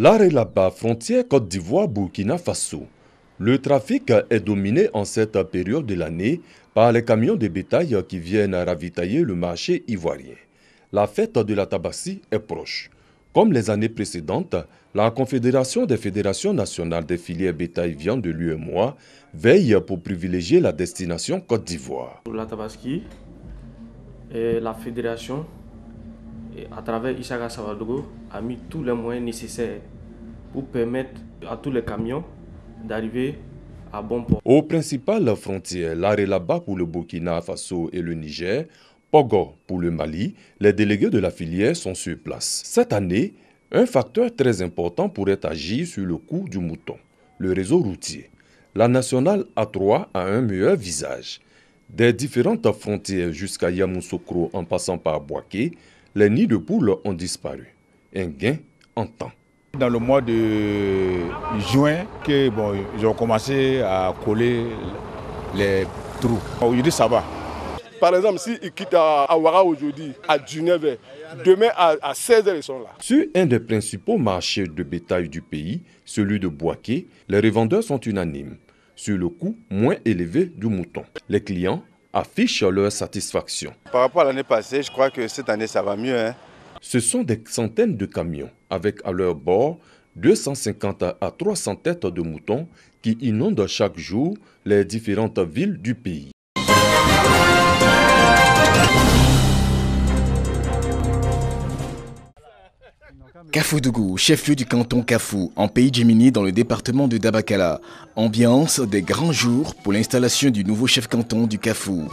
L'Arelaba, frontière Côte d'Ivoire-Burkina Faso. Le trafic est dominé en cette période de l'année par les camions de bétail qui viennent ravitailler le marché ivoirien. La fête de la Tabaski est proche. Comme les années précédentes, la Confédération des fédérations nationales des filières bétail viande de l'UEMOA veille pour privilégier la destination Côte d'Ivoire. Pour la Tabaski, la fédération, à travers Isaka Savadogo, a mis tous les moyens nécessaires pour permettre à tous les camions d'arriver à bon port. Aux principales frontières, l'Arelaba pour le Burkina Faso et le Niger, Pogo pour le Mali, les délégués de la filière sont sur place. Cette année, un facteur très important pourrait agir sur le coût du mouton, le réseau routier. La nationale A3 a un meilleur visage. Des différentes frontières jusqu'à Yamoussoukro en passant par Bouaké, les nids de poules ont disparu. Un gain en temps. Dans le mois de juin, ils ont commencé à coller les trous. Aujourd'hui, ça va. Par exemple, s'ils quittent à Ouara aujourd'hui, à 19h, demain à 16h, ils sont là. Sur un des principaux marchés de bétail du pays, celui de Bouaké, les revendeurs sont unanimes sur le coût moins élevé du mouton. Les clients affichent leur satisfaction. Par rapport à l'année passée, je crois que cette année, ça va mieux. Ce sont des centaines de camions avec à leur bord 250 à 300 têtes de moutons qui inondent chaque jour les différentes villes du pays. Kafoudougou, chef-lieu du canton Kafou, en pays Djimini dans le département de Dabakala. Ambiance des grands jours pour l'installation du nouveau chef-canton du Kafou.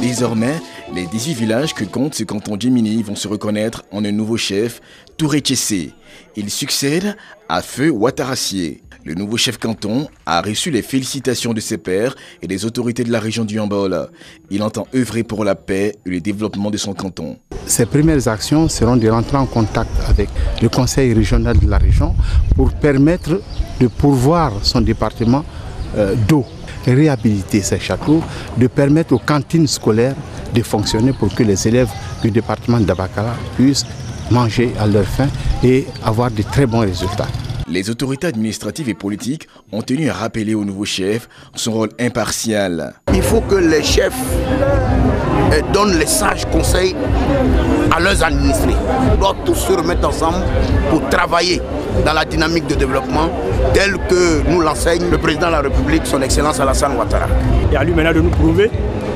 Désormais, les 18 villages que compte ce canton Djimini vont se reconnaître en un nouveau chef, Touré Tchessé. Il succède à Feu Ouattarassié. Le nouveau chef-canton a reçu les félicitations de ses pairs et des autorités de la région du Yambol. Il entend œuvrer pour la paix et le développement de son canton. Ses premières actions seront de rentrer en contact avec le conseil régional de la région pour permettre de pourvoir son département d'eau, réhabiliter ses châteaux, de permettre aux cantines scolaires de fonctionner pour que les élèves du département d'Abakala puissent manger à leur faim et avoir de très bons résultats. Les autorités administratives et politiques ont tenu à rappeler au nouveau chef son rôle impartial. Il faut que les chefs donnent les sages conseils à leurs administrés. Ils doivent tous se remettre ensemble pour travailler dans la dynamique de développement telle que nous l'enseigne le président de la République, son Excellence Alassane Ouattara. Et à lui maintenant de nous prouver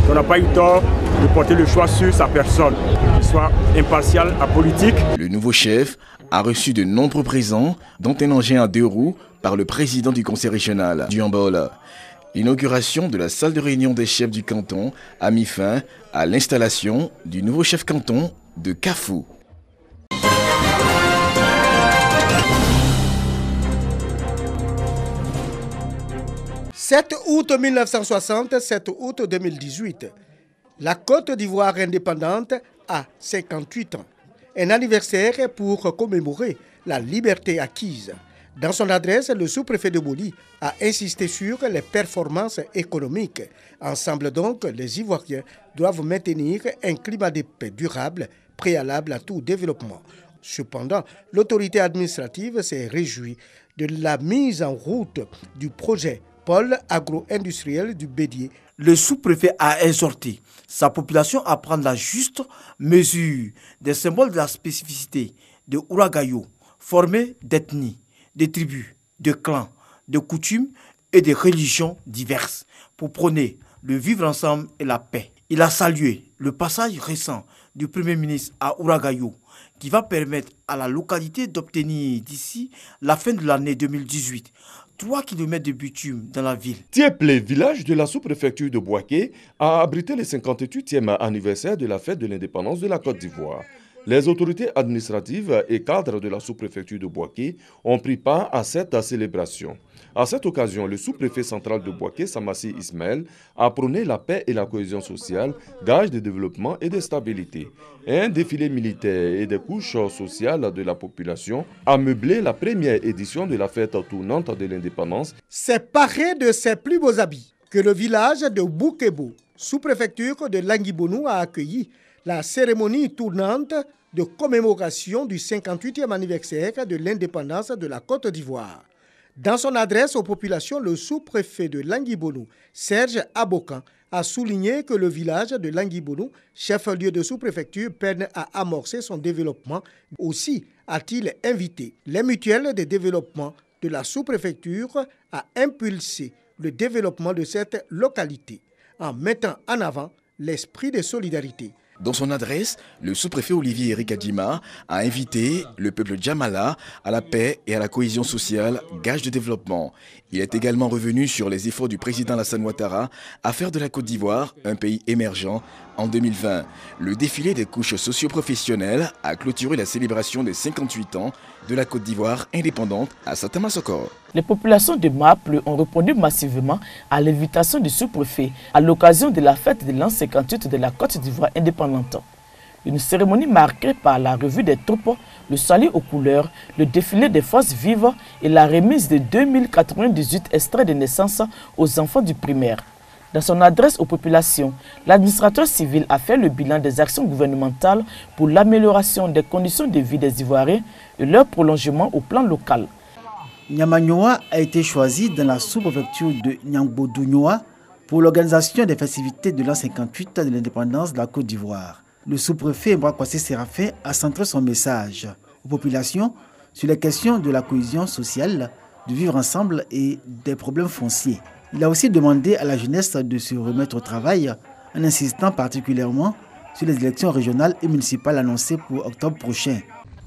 qu'on n'a pas eu tort de porter le choix sur sa personne, qu'il soit impartial, apolitique. Le nouveau chef a reçu de nombreux présents, dont un engin à 2 roues par le président du conseil régional du Yambol. L'inauguration de la salle de réunion des chefs du canton a mis fin à l'installation du nouveau chef-canton de Kafou. « 7 août 1960, 7 août 2018. La Côte d'Ivoire indépendante a 58 ans. Un anniversaire pour commémorer la liberté acquise. Dans son adresse, le sous-préfet de Boli a insisté sur les performances économiques. Ensemble donc, les Ivoiriens doivent maintenir un climat de paix durable, préalable à tout développement. Cependant, l'autorité administrative s'est réjouie de la mise en route du projet pôle agro-industriel du Bédié. Le sous-préfet a exhorté sa population à prendre la juste mesure des symboles de la spécificité de Ouragayo, formés d'ethnies, de tribus, de clans, de coutumes et de religions diverses, pour prôner le vivre ensemble et la paix. Il a salué le passage récent du Premier ministre à Ouragayo, qui va permettre à la localité d'obtenir d'ici la fin de l'année 2018 3 km de bitume dans la ville. Tieplé, village de la sous-préfecture de Bouaké, a abrité le 58e anniversaire de la fête de l'indépendance de la Côte d'Ivoire. Les autorités administratives et cadres de la sous-préfecture de Bouaké ont pris part à cette célébration. À cette occasion, le sous-préfet central de Bouaké, Samassi Ismaël, a prôné la paix et la cohésion sociale, gage de développement et de stabilité. Un défilé militaire et des couches sociales de la population a meublé la première édition de la fête tournante de l'indépendance. C'est paré de ses plus beaux habits que le village de Boukebo, sous-préfecture de Languibonou, a accueilli la cérémonie tournante de commémoration du 58e anniversaire de l'indépendance de la Côte d'Ivoire. Dans son adresse aux populations, le sous-préfet de Languibonou, Serge Abokan, a souligné que le village de Languibonou, chef-lieu de sous-préfecture, peine à amorcer son développement. Aussi a-t-il invité les mutuelles de développement de la sous-préfecture à impulser le développement de cette localité en mettant en avant l'esprit de solidarité. Dans son adresse, le sous-préfet Olivier Eric Adjima a invité le peuple Djamala à la paix et à la cohésion sociale, gage de développement. Il est également revenu sur les efforts du président Alassane Ouattara à faire de la Côte d'Ivoire un pays émergent en 2020. Le défilé des couches socio-professionnelles a clôturé la célébration des 58 ans de la Côte d'Ivoire indépendante à Satamasokor. Les populations de Maple ont répondu massivement à l'invitation du sous-préfet à l'occasion de la fête de l'an 58 de la Côte d'Ivoire indépendante. Une cérémonie marquée par la revue des troupes, le salut aux couleurs, le défilé des forces vives et la remise de 2098 extraits de naissance aux enfants du primaire. Dans son adresse aux populations, l'administrateur civil a fait le bilan des actions gouvernementales pour l'amélioration des conditions de vie des Ivoiriens et leur prolongement au plan local. Niamagnoa a été choisi dans la sous-préfecture de Niambodougnoa pour l'organisation des festivités de l'an 58 de l'indépendance de la Côte d'Ivoire. Le sous-préfet Mbrakwasé Séraphin a centré son message aux populations sur les questions de la cohésion sociale, du vivre ensemble et des problèmes fonciers. Il a aussi demandé à la jeunesse de se remettre au travail en insistant particulièrement sur les élections régionales et municipales annoncées pour octobre prochain.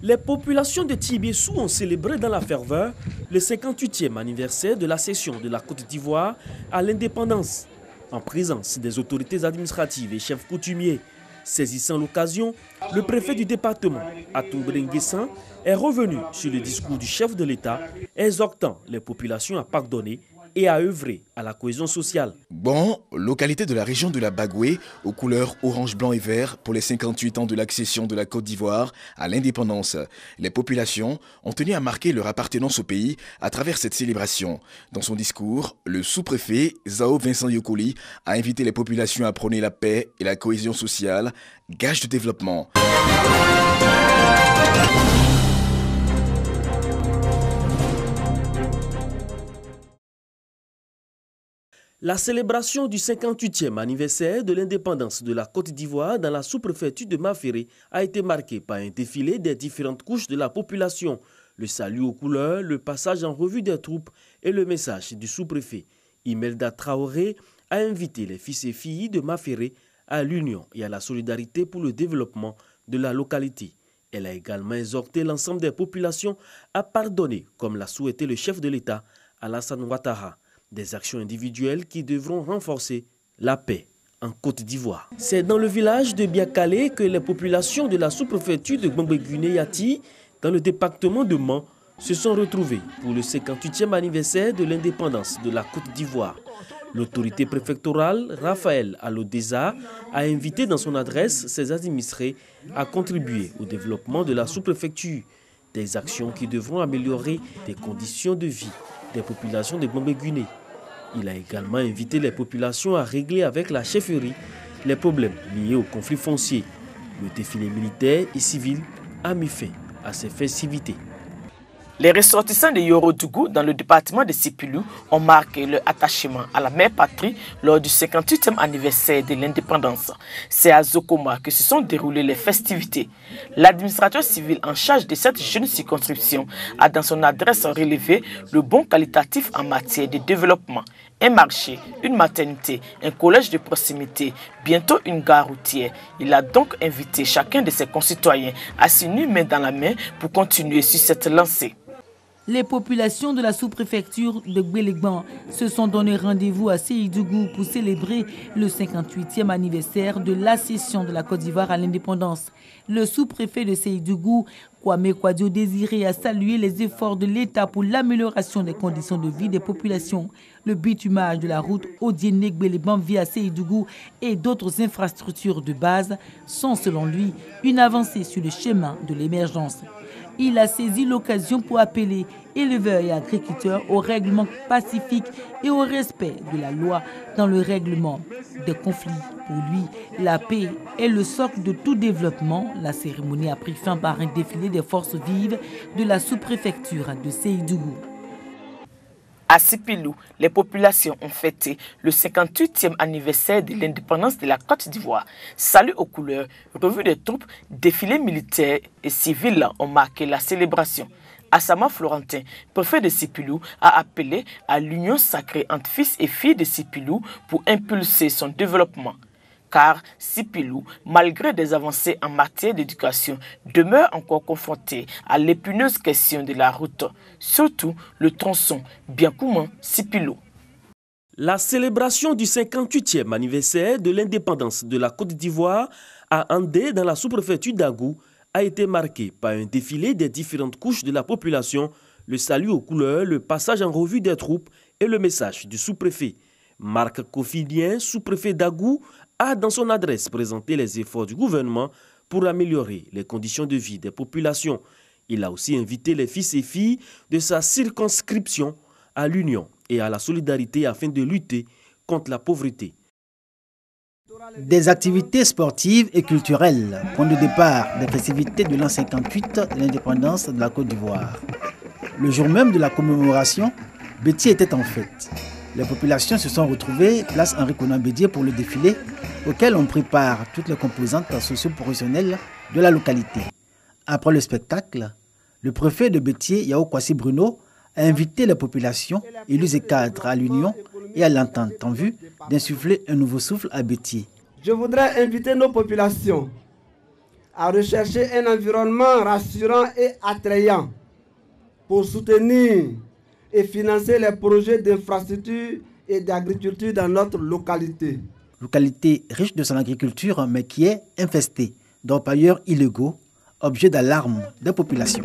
Les populations de Tibiessou ont célébré dans la ferveur le 58e anniversaire de la cession de la Côte d'Ivoire à l'indépendance, en présence des autorités administratives et chefs coutumiers. Saisissant l'occasion, le préfet du département, Atoumbre Nguessan, est revenu sur le discours du chef de l'État, exhortant les populations à pardonner et à œuvrer à la cohésion sociale. Bon, localité de la région de la Bagoué, aux couleurs orange, blanc et vert pour les 58 ans de l'accession de la Côte d'Ivoire à l'indépendance. Les populations ont tenu à marquer leur appartenance au pays à travers cette célébration. Dans son discours, le sous-préfet Zao Vincent Yokoli a invité les populations à prôner la paix et la cohésion sociale, gage de développement. La célébration du 58e anniversaire de l'indépendance de la Côte d'Ivoire dans la sous-préfecture de Maféré a été marquée par un défilé des différentes couches de la population, le salut aux couleurs, le passage en revue des troupes et le message du sous-préfet. Imelda Traoré a invité les fils et filles de Maféré à l'union et à la solidarité pour le développement de la localité. Elle a également exhorté l'ensemble des populations à pardonner, comme l'a souhaité le chef de l'État, Alassane Ouattara. Des actions individuelles qui devront renforcer la paix en Côte d'Ivoire. C'est dans le village de Biakale que les populations de la sous-préfecture de Gbangbeguné-Yati, dans le département de Mans, se sont retrouvées pour le 58e anniversaire de l'indépendance de la Côte d'Ivoire. L'autorité préfectorale, Raphaël Alodeza, a invité dans son adresse ses administrés à contribuer au développement de la sous-préfecture. Des actions qui devront améliorer les conditions de vie des populations de Gbangbeguné. Il a également invité les populations à régler avec la chefferie les problèmes liés au conflit foncier. Le défilé militaire et civil a mis fin à ces festivités. Les ressortissants de Yorodougou dans le département de Sipilou ont marqué leur attachement à la mère patrie lors du 58e anniversaire de l'indépendance. C'est à Zokoma que se sont déroulées les festivités. L'administrateur civil en charge de cette jeune circonscription a dans son adresse relevé le bon qualitatif en matière de développement. Un marché, une maternité, un collège de proximité, bientôt une gare routière. Il a donc invité chacun de ses concitoyens à s'unir main dans la main pour continuer sur cette lancée. Les populations de la sous-préfecture de Gbélégbang se sont donné rendez-vous à Séidougou pour célébrer le 58e anniversaire de l'accession de la Côte d'Ivoire à l'indépendance. Le sous-préfet de Séidougou, Kwame Kwadio, désiré a salué les efforts de l'État pour l'amélioration des conditions de vie des populations. Le bitumage de la route Odiéné-Gbélégbang via Séidougou et d'autres infrastructures de base sont selon lui une avancée sur le chemin de l'émergence. Il a saisi l'occasion pour appeler éleveurs et agriculteurs au règlement pacifique et au respect de la loi dans le règlement des conflits. Pour lui, la paix est le socle de tout développement. La cérémonie a pris fin par un défilé des forces vives de la sous-préfecture de Séidougou. À Sipilou, les populations ont fêté le 58e anniversaire de l'indépendance de la Côte d'Ivoire. Salut aux couleurs, revue des troupes, défilés militaires et civils ont marqué la célébration. Assama Florentin, préfet de Sipilou, a appelé à l'union sacrée entre fils et filles de Sipilou pour impulser son développement. Car Sipilou, malgré des avancées en matière d'éducation, demeure encore confronté à l'épineuse question de la route, surtout le tronçon Biankouman-Sipilou. La célébration du 58e anniversaire de l'indépendance de la Côte d'Ivoire à Andé, dans la sous-préfecture d'Agou, a été marquée par un défilé des différentes couches de la population, le salut aux couleurs, le passage en revue des troupes et le message du sous-préfet. Marc Kofidien, sous-préfet d'Agou, a dans son adresse présenté les efforts du gouvernement pour améliorer les conditions de vie des populations. Il a aussi invité les fils et filles de sa circonscription à l'union et à la solidarité afin de lutter contre la pauvreté. Des activités sportives et culturelles, point de départ des festivités de l'an 58 de l'indépendance de la Côte d'Ivoire. Le jour même de la commémoration, Bétié était en fête. Les populations se sont retrouvées place Henri Konan Bédié pour le défilé auquel on prépare toutes les composantes socio-professionnelles de la localité. Après le spectacle, le préfet de Bétié, Yao Kwasi Bruno, a invité les populations, élus et cadres à l'union et à l'entente en vue d'insuffler un nouveau souffle à Bétié. Je voudrais inviter nos populations à rechercher un environnement rassurant et attrayant pour soutenir et financer les projets d'infrastructure et d'agriculture dans notre localité. Localité riche de son agriculture mais qui est infestée d'orpailleurs illégaux, objet d'alarme des populations.